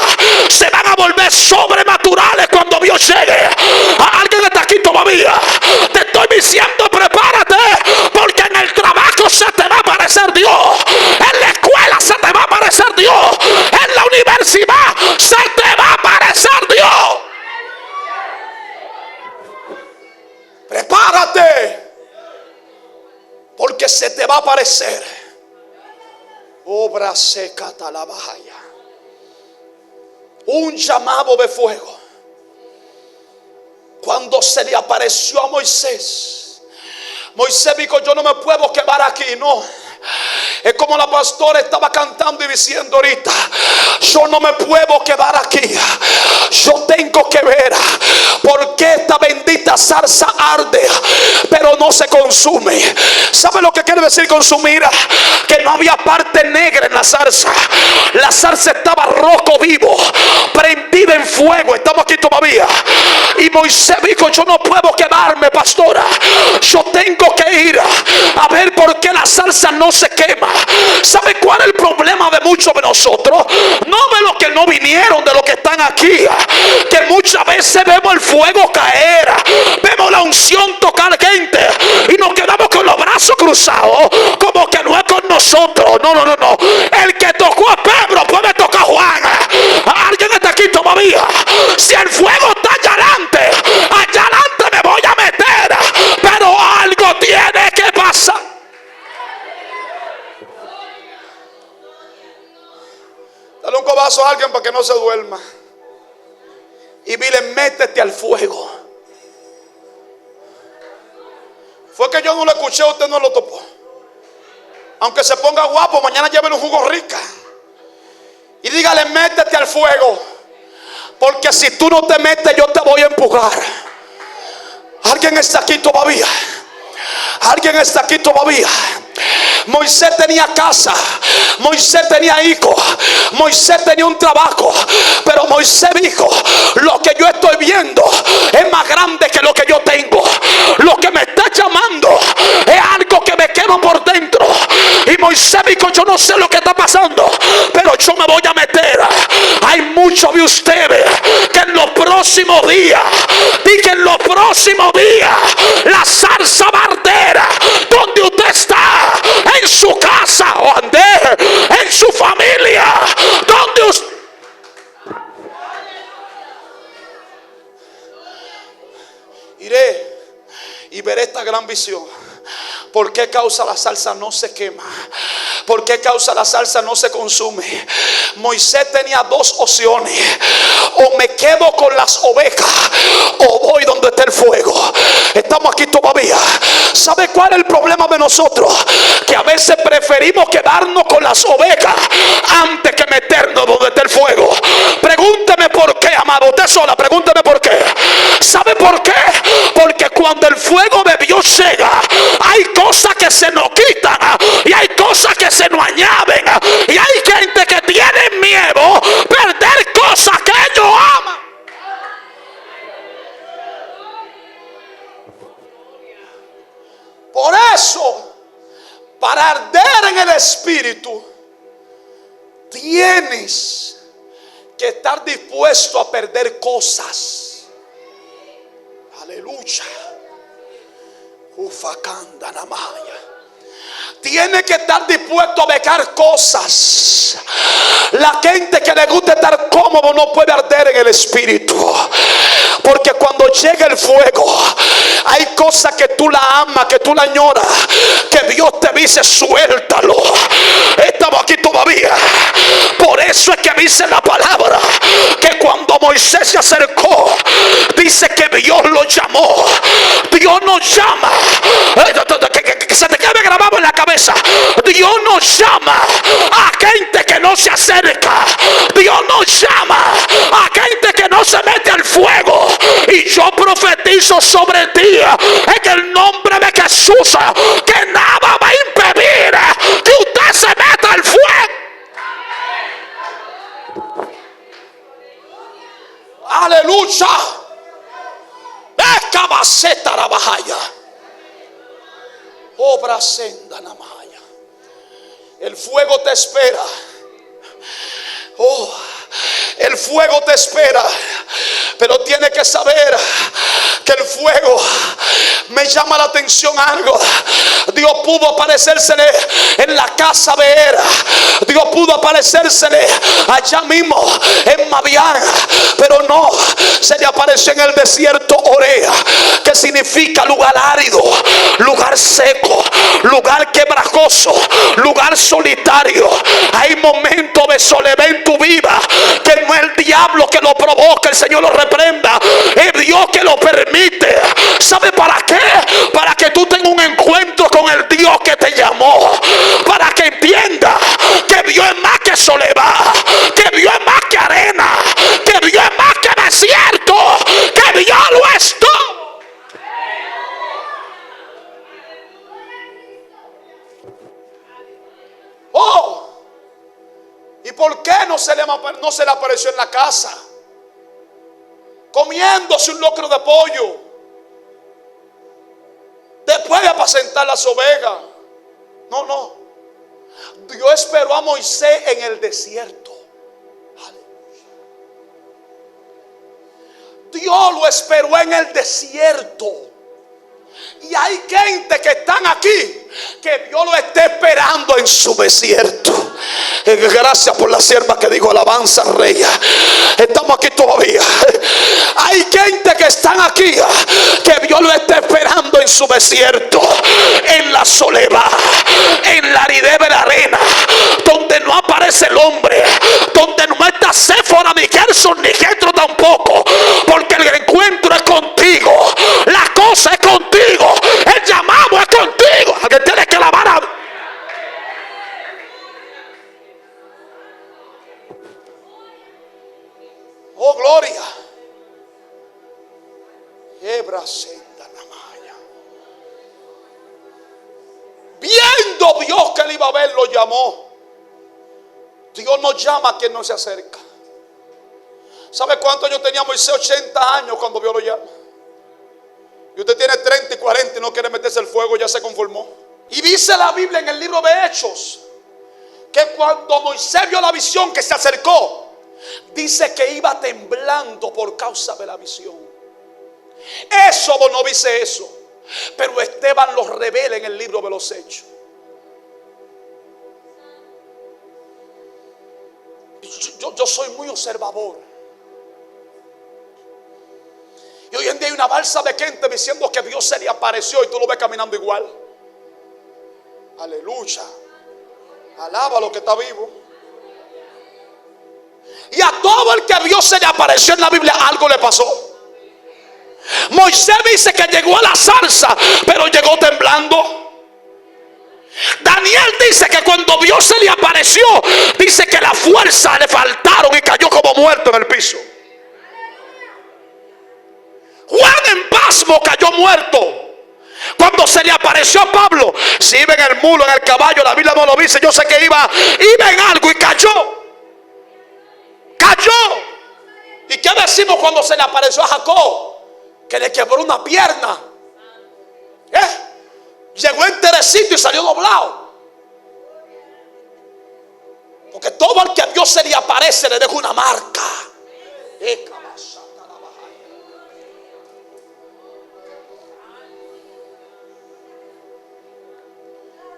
se van a volver sobrenaturales cuando Dios llegue. Alguien está aquí todavía. Te estoy diciendo: prepárate, porque en el trabajo se te va a aparecer Dios, en la escuela se te va a aparecer Dios, en la universidad se te va a aparecer Dios. Prepárate, porque se te va a aparecer. Obra seca talabaya. Un llamado de fuego. Cuando se le apareció a Moisés, Moisés dijo: yo no me puedo quedar aquí, no. Es como la pastora estaba cantando y diciendo ahorita: yo no me puedo quedar aquí. Yo tengo que ver por qué esta bendita zarza arde, pero no se consume. ¿Sabe lo que quiere decir consumir? Que no había parte negra en la zarza. La zarza estaba rojo vivo, prendida en fuego. Estamos aquí todavía. Y Moisés dijo: yo no puedo quedarme, pastora. Yo tengo que ir a ver por qué la zarza no se quema. ¿Sabe cuál es el problema de muchos de nosotros? No de los que no vinieron, de los que están aquí, que muchas veces vemos el fuego caer, vemos la unción tocar gente y nos quedamos con los brazos cruzados, como que no es con nosotros. No. El que tocó a Pedro puede tocar a Juan. Alguien está aquí todavía. Si el fuego está allá adelante me voy a meter, pero algo tiene que pasar. Dale un cobazo a alguien para que no se duerma. Y dile: métete al fuego. Fue que yo no lo escuché, usted no lo topó. Aunque se ponga guapo, mañana lleven un jugo rica. Y dígale: métete al fuego, porque si tú no te metes, yo te voy a empujar. Alguien está aquí todavía. Alguien está aquí todavía. Moisés tenía casa, Moisés tenía hijos, Moisés tenía un trabajo, pero Moisés dijo: lo que yo estoy viendo es más grande que lo que yo tengo. Lo que me está llamando es algo que me quema por dentro. Y Moisés dijo: yo no sé lo que está pasando, pero yo me voy a meter. Hay muchos de ustedes que en los próximos días, dije en los próximos días, la zarza va a arder donde usted está, en su casa o ande, en su familia, donde usted... y ver esta gran visión. ¿Por qué causa la salsa no se quema? ¿Por qué causa la salsa no se consume? Moisés tenía dos opciones: o me quedo con las ovejas o voy donde está el fuego. Estamos aquí todavía. ¿Sabe cuál es el problema de nosotros? Que a veces preferimos quedarnos con las ovejas antes que meternos donde está el fuego. Pregúnteme por qué, amado. Usted sola, pregúnteme por qué. ¿Sabe por qué? Porque cuando el fuego de Dios llega, hay cosas que se nos quitan y hay cosas que se nos añaden, y hay gente que tiene miedo perder cosas que ellos aman. Por eso, para arder en el espíritu, tienes que estar dispuesto a perder cosas. Aleluya. Ufacanda namaya. Tiene que estar dispuesto a dejar cosas. La gente que le gusta estar cómodo no puede arder en el espíritu. Porque cuando llega el fuego, hay cosas que tú la amas, que tú la añoras, que Dios te dice: suéltalo. Estamos aquí todavía. Por eso es que dice la palabra que cuando Moisés se acercó, dice que Dios lo llamó. Dios nos llama. Que se te quede grabado en la cabeza. Dios nos llama a gente que no se acerca. Dios nos llama a gente que no se mete al fuego. Y yo profetizo sobre ti en el nombre de Jesús que nada va a impedir que usted se meta al fuego. Aleluya. Cabaceta la bajaya. Obra senda namaya. El fuego te espera. Oh, el fuego te espera. Pero tiene que saber que el fuego, me llama la atención algo. Dios pudo aparecérsele en la casa de Era. Dios pudo aparecérsele allá mismo en Madián. Pero no, se le apareció en el desierto Orea, que significa lugar árido, lugar seco, lugar quebrajoso, lugar solitario. Hay momentos de soledad en tu vida que no es el diablo que lo provoca, el Señor lo reprenda, es Dios que lo permite. ¿Sabe para qué? Para que tú tengas un encuentro con el Dios que te llamó, para que entienda que Dios es más que soledad, que Dios es más que arena, que Dios es más que desierto, que Dios lo es todo. Oh, ¿y por qué no se le apareció en la casa comiéndose un locro de pollo después de apacentar las ovejas? No. Dios esperó a Moisés en el desierto. Dios lo esperó en el desierto. Y hay gente que están aquí que Dios lo está esperando en su desierto. Gracias por la sierva que dijo alabanza rey. Estamos aquí todavía. Hay gente que están aquí que Dios lo está esperando en su desierto, en la soledad, en la aridez de la arena, donde no aparece el hombre, donde no está Séfora, ni Gerson, ni Jetro tampoco, porque el encuentro es contigo, la cosa es contigo, el llamado es contigo. A que tienes que alabar a... Oh, gloria. Viendo Dios que él iba a ver, lo llamó. Dios nos llama a quien no se acerca. ¿Sabe cuántos años tenía Moisés? 80 años cuando Dios lo llama. Y usted tiene 30 y 40 y no quiere meterse al fuego, ya se conformó. Y dice la Biblia en el libro de Hechos que cuando Moisés vio la visión, que se acercó, dice que iba temblando por causa de la visión. Eso no dice eso, pero Esteban lo revela en el libro de los Hechos. Yo soy muy observador. Y hoy en día hay una balsa de gente diciendo que Dios se le apareció y tú lo ves caminando igual. Aleluya. Alaba lo que está vivo. Y a todo el que Dios se le apareció en la Biblia algo le pasó. Moisés dice que llegó a la zarza, pero llegó temblando. Daniel dice que cuando Dios se le apareció, dice que la fuerza le faltaron y cayó como muerto en el piso. Juan en Pasmo cayó muerto cuando se le apareció a Pablo. Si iba en el mulo, en el caballo, la Biblia no lo dice. Yo sé que iba en algo y cayó. ¿Y qué decimos cuando se le apareció a Jacob? Que le quebró una pierna. Llegó enterecito y salió doblado. Porque todo el que a Dios se le aparece le deja una marca.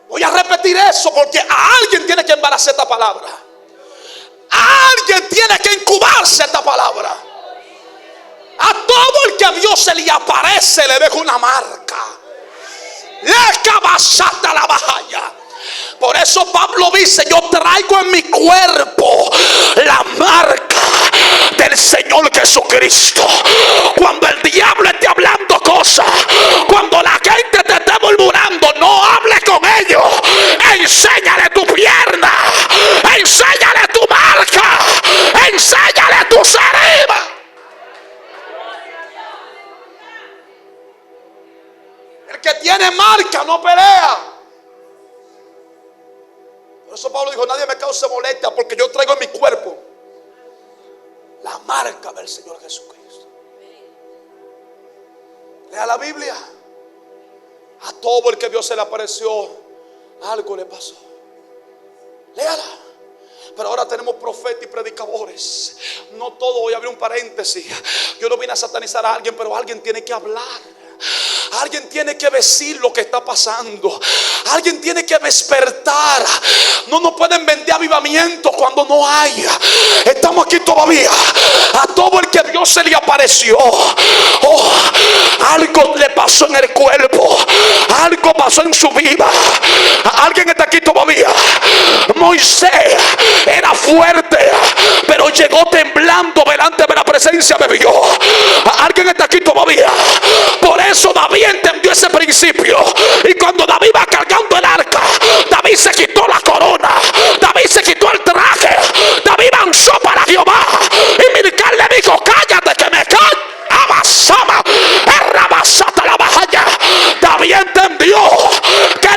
Voy a repetir eso porque a alguien tiene que embarazar esta palabra. A alguien tiene que incubarse esta palabra. A todo el que a Dios se le aparece le deja una marca. La bajaya. Por eso Pablo dice: yo traigo en mi cuerpo la marca del Señor Jesucristo. Cuando el diablo esté hablando cosas, cuando la gente te esté murmurando, no hables con ellos. Enséñale tu pierna, enséñale tu marca, enséñale tu saliva. El que tiene marca no pelea. Por eso Pablo dijo: nadie me cause molestia, porque yo traigo en mi cuerpo la marca del Señor Jesucristo. Lea la Biblia. A todo el que Dios se le apareció, algo le pasó. Léala. Pero ahora tenemos profetas y predicadores. No todo, voy a abrir un paréntesis. Yo no vine a satanizar a alguien, pero alguien tiene que hablar. Alguien tiene que decir lo que está pasando. Alguien tiene que despertar. No nos pueden vender avivamiento cuando no hay. Estamos aquí todavía. A todo el que Dios se le apareció, algo le pasó en el cuerpo. Algo pasó en su vida. Alguien está aquí todavía. Moisés era fuerte, pero llegó temblando delante de la presencia de Dios. Alguien está aquí todavía. Por eso David entendió ese principio. Y cuando David va cargando el arca, David se quitó la corona, David se quitó el traje, David avanzó para Jehová. Y Milcal le dijo: cállate que me cae. Abasama, errabasata la bajaya. David entendió que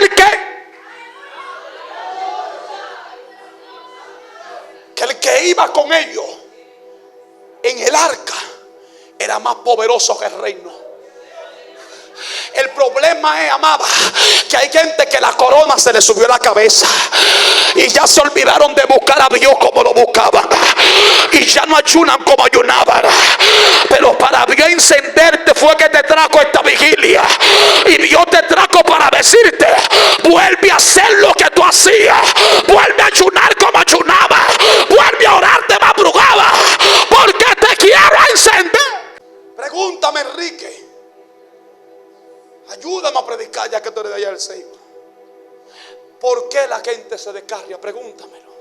el que iba con ellos en el arca era más poderoso que el reino. El problema es, amada, que hay gente que la corona se le subió a la cabeza y ya se olvidaron de buscar a Dios como lo buscaban, y ya no ayunan como ayunaban. Pero para Dios encenderte fue que te trajo esta vigilia, y Dios te trajo para decirte: vuelve a hacer lo que tú hacías, vuelve a ayunar como ayunaba, vuelve a orar de madrugada, porque te quiero encender. Pregúntame, Enrique. Ayúdame a predicar, ya que tú eres de allá del Ceiba. ¿Por qué la gente se descarria? Pregúntamelo.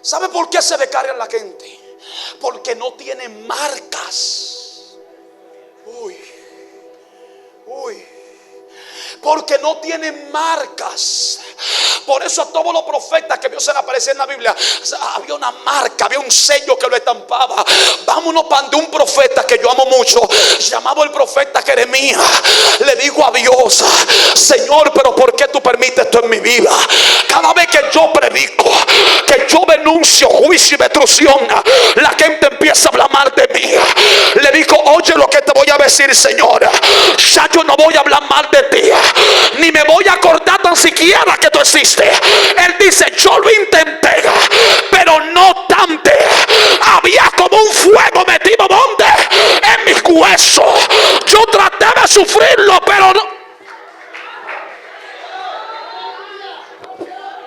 ¿Sabe por qué se descarria la gente? Porque no tiene marcas. Porque no tienen marcas. Por eso a todos los profetas que Dios se le aparecía en la Biblia, había una marca, había un sello que lo estampaba. Vámonos para de un profeta que yo amo mucho, llamado el profeta Jeremías. Le digo a Dios: Señor, pero ¿por qué tú permites esto en mi vida? Cada vez que yo predico, que yo denuncio juicio y destrucción, la gente empieza a hablar mal de mí. Le digo: oye lo que te voy a decir, Señor. Ya yo no voy a hablar mal de ti, ni me voy a acordar tan siquiera que tú existes. Él dice: yo lo intenté, pero no obstante, había como un fuego metido donde en mis huesos. Yo traté de sufrirlo, pero no.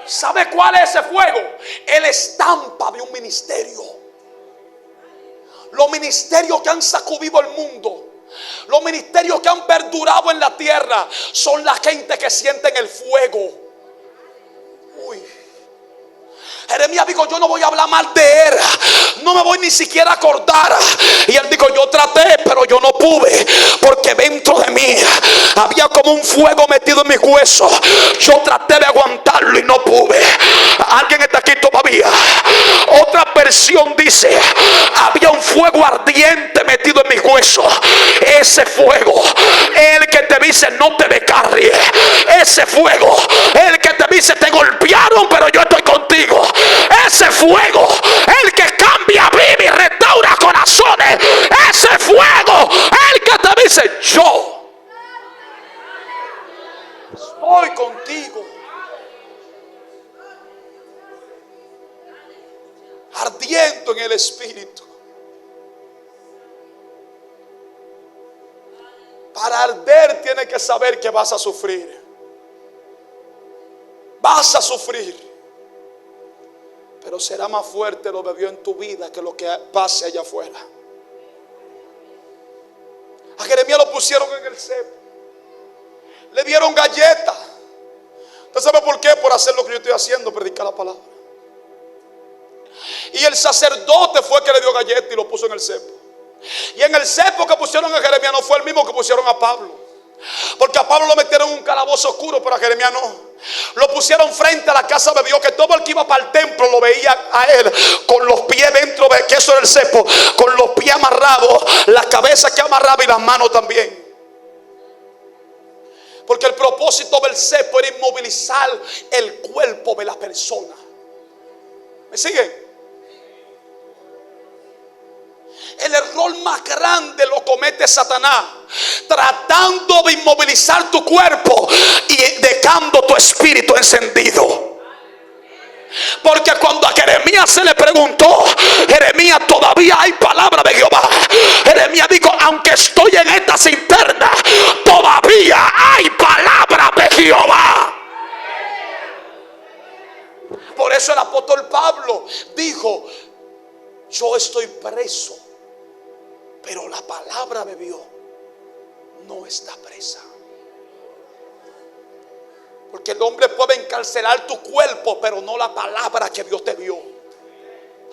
¿Sabe cuál es ese fuego? El estampa de un ministerio. Los ministerios que han sacudido el mundo Los ministerios que han perdurado en la tierra son la gente que sienten el fuego. Uy. Jeremías dijo: yo no voy a hablar mal de él, no me voy ni siquiera a acordar. Y él dijo: yo traté, pero yo no pude, porque dentro de mí había como un fuego metido en mis huesos. Yo traté de aguantarlo y no pude. ¿Alguien está aquí todavía? Otra versión dice: había un fuego ardiente metido en mis huesos. Ese fuego, el que te dice no te descarries. Ese fuego, el que te dice te golpearon pero yo estoy contigo. Ese fuego, el que cambia, vive y restaura corazones. Ese fuego, el que te dice yo estoy contigo. Ardiendo en el espíritu. Para arder tienes que saber que vas a sufrir. Vas a sufrir. Pero será más fuerte lo que vio en tu vida que lo que pase allá afuera. A Jeremías lo pusieron en el cepo. Le dieron galletas. ¿Usted sabe por qué? Por hacer lo que yo estoy haciendo, predicar la palabra. Y el sacerdote fue el que le dio galletas y lo puso en el cepo. Y en el cepo que pusieron a Jeremías no fue el mismo que pusieron a Pablo. Porque a Pablo lo metieron en un calabozo oscuro, pero a Jeremías no. Lo pusieron frente a la casa de Dios, que todo el que iba para el templo lo veía a él con los pies dentro de, que eso era el cepo, con los pies amarrados, la cabeza que amarraba y las manos también. Porque el propósito del cepo era inmovilizar el cuerpo de la persona. ¿Me siguen? El error más grande lo comete Satanás, tratando de inmovilizar tu cuerpo y dejando tu espíritu encendido. Porque cuando a Jeremías se le preguntó: Jeremías, todavía hay palabra de Jehová. Jeremías dijo: aunque estoy en esta cisterna, todavía hay palabra de Jehová. Por eso el apóstol Pablo dijo: yo estoy preso, pero la palabra de Dios no está presa. Porque el hombre puede encarcelar tu cuerpo, pero no la palabra que Dios te dio.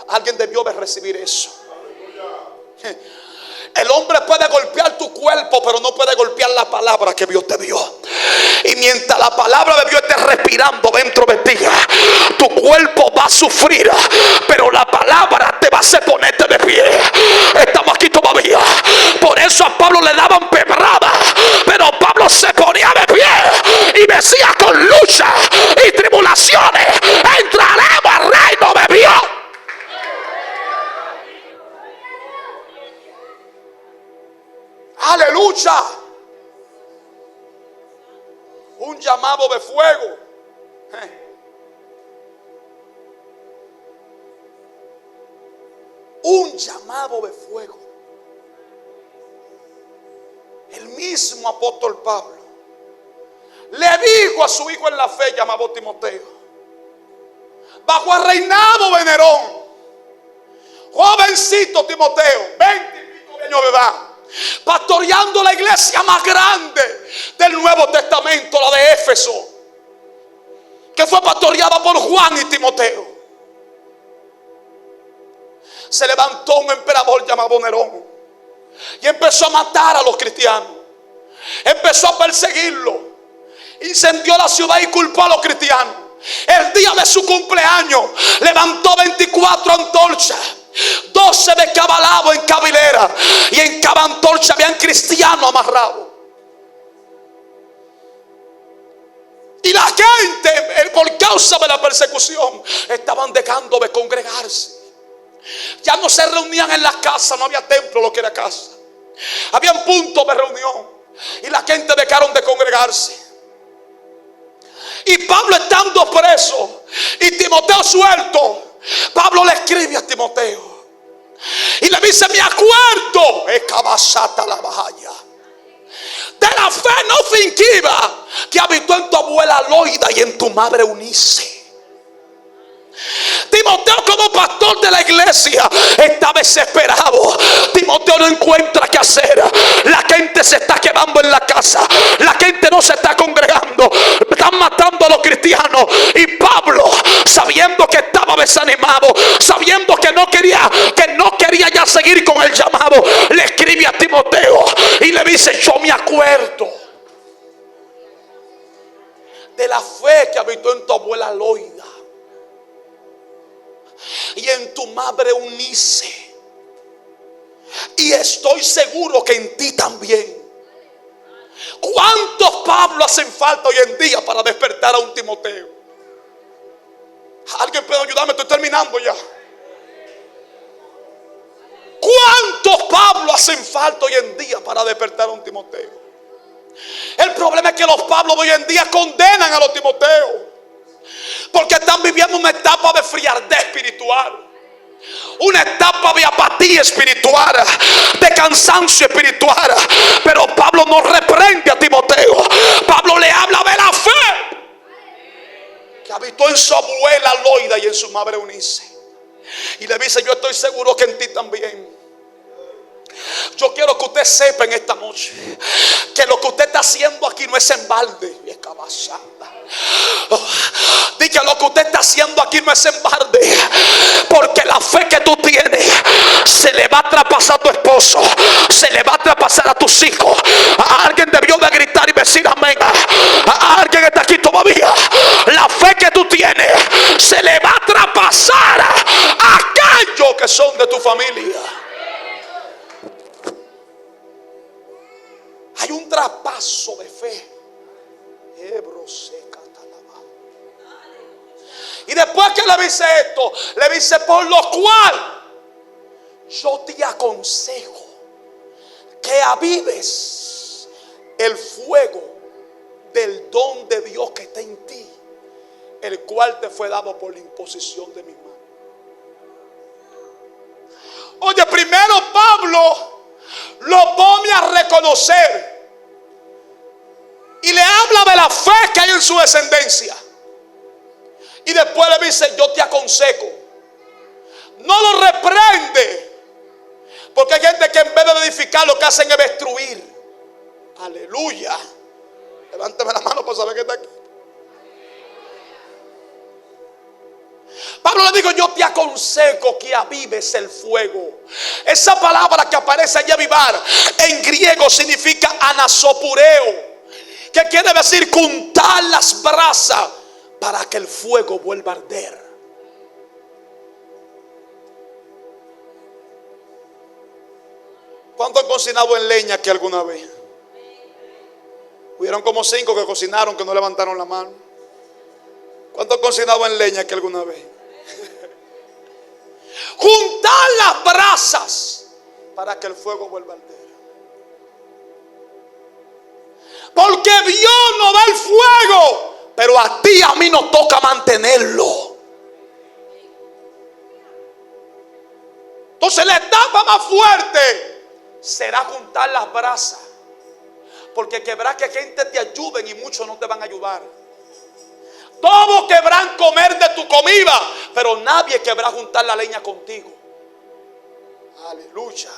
Alguien debió de recibir eso. El hombre puede golpear tu cuerpo, pero no puede golpear la palabra que Dios te dio. Y mientras la palabra de Dios esté respirando dentro de ti, tu cuerpo va a sufrir, pero la palabra te va a hacer ponerte de pie. Estamos aquí todavía. Por eso a Pablo le daban pedrada, pero Pablo se ponía de pie y decía: con lucha y tribulaciones entraremos al reino de Dios. Aleluya. Un llamado de fuego. Un llamado de fuego. El mismo apóstol Pablo le dijo a su hijo en la fe llamado Timoteo, bajo el reinado de Nerón, jovencito Timoteo, 20 y pico de años de edad, pastoreando la iglesia más grande del Nuevo Testamento, la de Éfeso, que fue pastoreada por Juan y Timoteo. Se levantó un emperador llamado Nerón y empezó a matar a los cristianos. Empezó a perseguirlos. Incendió la ciudad y culpó a los cristianos. El día de su cumpleaños levantó 24 antorchas, 12 de cada lado en cada hilera, y en cada antorcha habían cristianos amarrados. Y la gente, por causa de la persecución, estaban dejando de congregarse. Ya no se reunían en las casas, no había templo, lo que era casa. Habían puntos de reunión y la gente dejaron de congregarse. Y Pablo estando preso y Timoteo suelto, Pablo le escribe a Timoteo y le dice: me acuerdo de la fe no fingida que habitó en tu abuela Loida y en tu madre Eunice. Timoteo, como pastor de la iglesia, está desesperado. Timoteo no encuentra qué hacer. La gente se está quedando en la casa, la gente no se está congregando, están matando a los cristianos. Y Pablo, sabiendo que estaba desanimado, sabiendo que no quería ya seguir con el llamado, le escribe a Timoteo y le dice: yo me acuerdo de la fe que habitó en tu abuela Loida y en tu madre Eunice, y estoy seguro que en ti también. ¿Cuántos Pablo hacen falta hoy en día para despertar a un Timoteo? ¿Alguien puede ayudarme? Estoy terminando ya. ¿Cuántos Pablo hacen falta hoy en día para despertar a un Timoteo? El problema es que los Pablos de hoy en día condenan a los Timoteos, porque están viviendo una etapa de frialdad espiritual, una etapa de apatía espiritual, de cansancio espiritual. Pero Pablo no reprende a Timoteo. Pablo le habla de la fe que habitó en su abuela Loida y en su madre Eunice, y le dice: yo estoy seguro que en ti también. Yo quiero que usted sepa en esta noche que lo que usted está haciendo aquí no es en balde. Diga: lo que usted está haciendo aquí no es en balde, porque la fe que tú tienes se le va a traspasar a tu esposo, se le va a traspasar a tus hijos. Alguien debió de gritar y decir amén. Alguien está aquí todavía. La fe que tú tienes se le va a traspasar a aquellos que son de tu familia. Hay un traspaso de fe. Y después que le dice esto, le dice: por lo cual yo te aconsejo que avives el fuego del don de Dios que está en ti, el cual te fue dado por la imposición de mi mano. Oye, primero Pablo lo pone a reconocer y le habla de la fe que hay en su descendencia. Y después le dice: yo te aconsejo. No lo reprende, porque hay gente que en vez de edificar lo que hacen es destruir. Aleluya. Levántame la mano para saber que está aquí. Pablo le dijo: yo te aconsejo que avives el fuego. Esa palabra que aparece allí, avivar, en griego significa anasopureo, que quiere decir juntar las brasas para que el fuego vuelva a arder. ¿Cuántos han cocinado en leña aquí alguna vez? Hubieron como 5 que cocinaron que no levantaron la mano. ¿Cuántos han cocinado en leña aquí alguna vez? Juntar las brasas para que el fuego vuelva a arder. Porque Dios nos da el fuego, pero a ti, a mí nos toca mantenerlo. Entonces la etapa más fuerte será juntar las brasas, porque querrá que gente te ayuden y muchos no te van a ayudar. Todos querrán comer de tu comida, pero nadie querrá juntar la leña contigo. Aleluya.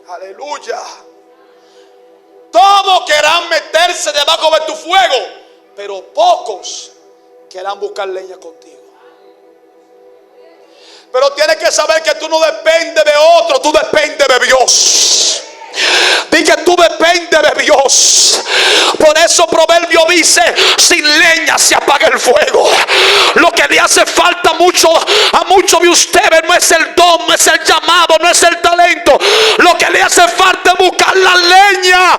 Aleluya. Todos querrán meterse debajo de tu fuego, pero pocos querrán buscar leña contigo. Pero tienes que saber que tú no dependes de otro, tú dependes de Dios. Dice: tú dependes de Dios. Por eso Proverbio dice: sin leña se apaga el fuego. Lo que le hace falta a muchos de ustedes no es el don, no es el llamado, no es el talento. Lo que le hace falta es buscar la leña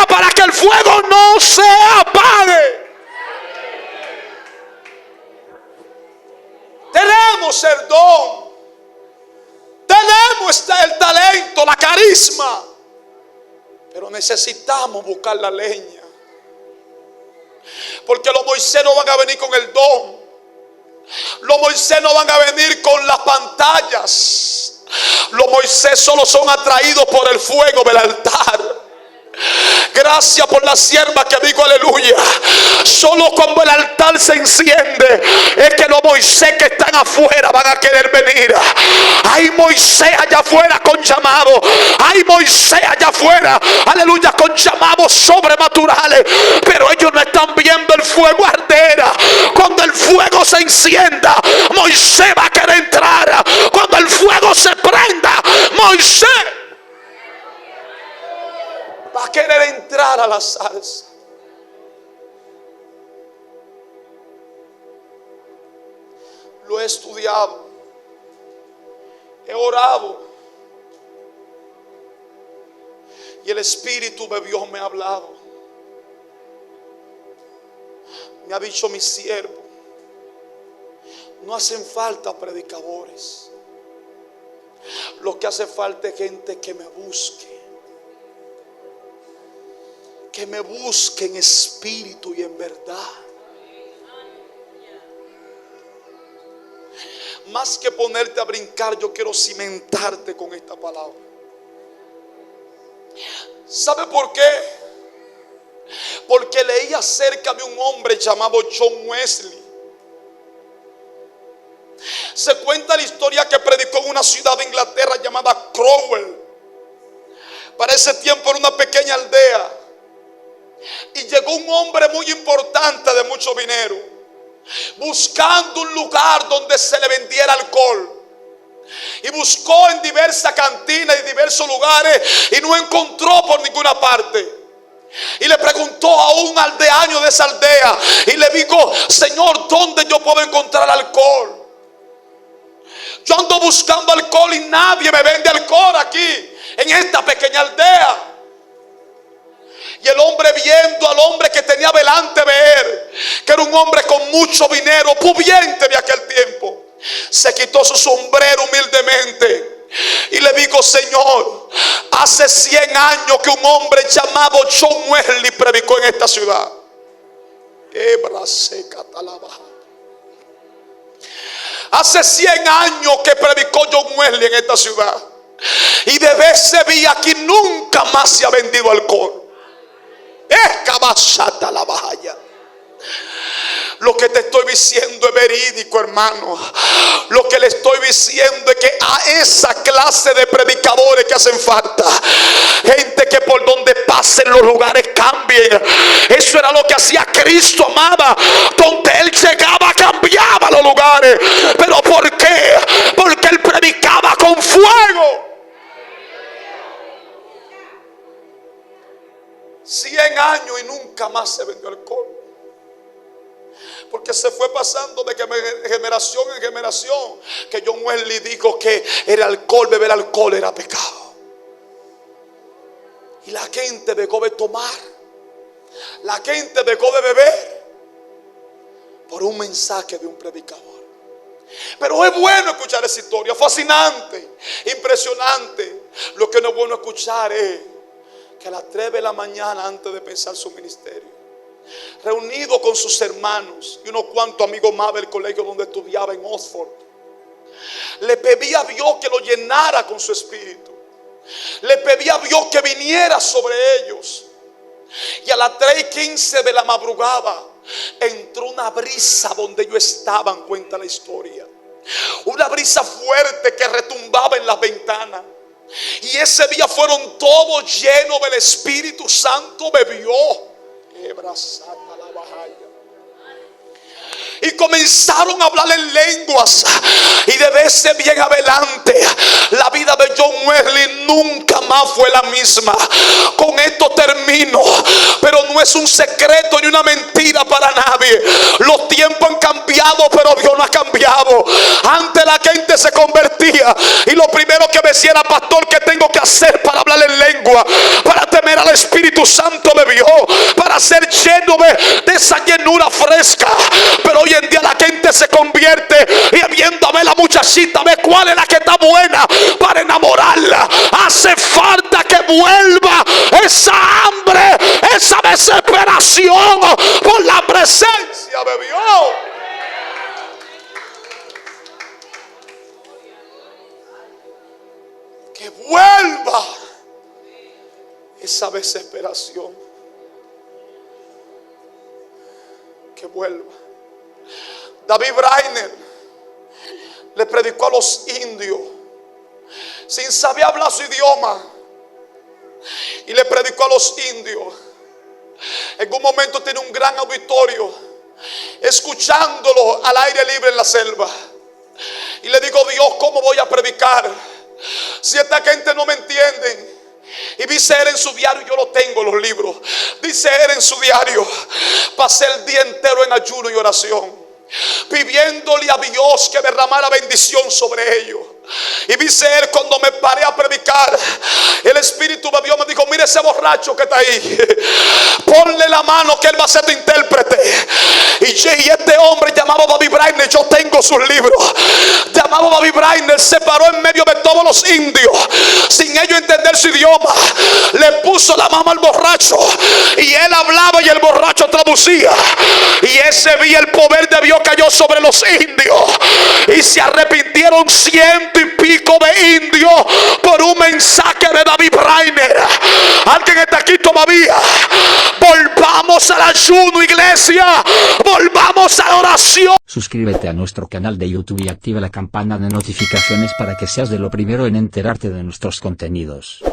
para que el fuego no se apague. Tenemos el don, tenemos el talento, la carisma, pero necesitamos buscar la leña. Porque los Moisés no van a venir con el don, los Moisés no van a venir con las pantallas. Los Moisés solo son atraídos por el fuego del altar. Gracias por la sierva que dijo aleluya. Solo cuando el altar se enciende es que los Moisés que están afuera van a querer venir. Hay Moisés allá afuera con llamado. Hay Moisés allá afuera, aleluya, con llamados sobrenaturales. Pero ellos no están viendo el fuego arder. Cuando el fuego se encienda, Moisés va a querer entrar. Cuando el fuego se prenda, Moisés va a querer entrar a la salsa. Lo he estudiado, he orado, y el Espíritu de Dios me ha hablado. Me ha dicho: mi siervo, no hacen falta predicadores. Lo que hace falta es gente que me busque. Que me busque en espíritu y en verdad. Más que ponerte a brincar, yo quiero cimentarte con esta palabra. ¿Sabe por qué? Porque leí acerca de un hombre llamado John Wesley. Se cuenta la historia que predicó en una ciudad de Inglaterra llamada Crowell. Para ese tiempo era una pequeña aldea. Y llegó un hombre muy importante de mucho dinero, buscando un lugar donde se le vendiera alcohol. Y buscó en diversas cantinas y diversos lugares y no encontró por ninguna parte. Y le preguntó a un aldeano de esa aldea y le dijo: Señor, ¿dónde yo puedo encontrar alcohol? Yo ando buscando alcohol y nadie me vende alcohol aquí en esta pequeña aldea. Y el hombre, viendo al hombre que tenía delante de él, que era un hombre con mucho dinero, pudiente de aquel tiempo, se quitó su sombrero humildemente y le dijo: Señor, hace 100 años que un hombre llamado John Wesley predicó en esta ciudad. Hace 100 años que predicó John Wesley en esta ciudad, y desde ese día aquí nunca más se ha vendido alcohol. La bahaya. Lo que te estoy diciendo es verídico, hermano. Lo que le estoy diciendo es que a esa clase de predicadores que hacen falta, gente que por donde pasen los lugares cambien. Eso era lo que hacía Cristo, amada. Donde Él llegaba, cambiaba los lugares. ¿Pero por qué? Porque Él predicaba con fuego. 100 años y nunca más se vendió alcohol. Porque se fue pasando de generación en generación, que John Wesley dijo que el alcohol, beber alcohol era pecado. Y la gente dejó de tomar, la gente dejó de beber por un mensaje de un predicador. Pero es bueno escuchar esa historia, fascinante, impresionante. Lo que no es bueno escuchar es que a las 3 de la mañana, antes de empezar su ministerio, reunido con sus hermanos y unos cuantos amigos más del colegio donde estudiaba en Oxford, le pedía a Dios que lo llenara con su espíritu. Le pedía a Dios que viniera sobre ellos. Y a las 3:15 de la madrugada entró una brisa donde ellos estaban, cuenta la historia. Una brisa fuerte que retumbaba en las ventanas. Y ese día fueron todos llenos del Espíritu Santo de Dios. Y comenzaron a hablar en lenguas. Y desde ese día en adelante, la vida de John Wesley nunca más fue la misma. Con esto termino, pero no es un secreto ni una mentira para nadie. Los tiempos han cambiado, pero Dios no ha cambiado. Antes la gente se convertía y lo primero que me decía era: pastor, ¿qué tengo que hacer para hablar en lengua? Para temer al Espíritu Santo de Dios, para ser lleno de esa llenura fresca. Pero hoy en día la gente se convierte y viendo a ver la muchachita, ve cuál es la que está buena para enamorarla. Hace falta que vuelva esa hambre, esa desesperación por la presencia de Dios. Que vuelva esa desesperación. Que vuelva. David Brainerd le predicó a los indios sin saber hablar su idioma, y le predicó a los indios. En un momento tiene un gran auditorio, escuchándolo al aire libre en la selva. Y le digo: Dios, ¿cómo voy a predicar si esta gente no me entiende? Y dice él en su diario, yo lo tengo en los libros, dice él en su diario: pasé el día entero en ayuno y oración, pidiéndole a Dios que derramara bendición sobre ellos. Y dice él: cuando me paré a predicar, el Espíritu de Dios me dijo: mire ese borracho que está ahí, ponle la mano que él va a ser tu intérprete. Y este hombre llamado Bobby Brainer, yo tengo sus libros, llamado Bobby Brainer, se paró en medio de todos los indios, sin ellos entender su idioma, le puso la mano al borracho, y él hablaba y el borracho traducía. Y ese día el poder de Dios cayó sobre los indios, y se arrepintieron 100 y pico de indios por un mensaje de David Brainer. Alguien está aquí todavía. Volvamos al ayuno, iglesia. Volvamos a la oración. Suscríbete a nuestro canal de YouTube y activa la campana de notificaciones para que seas de lo primero en enterarte de nuestros contenidos.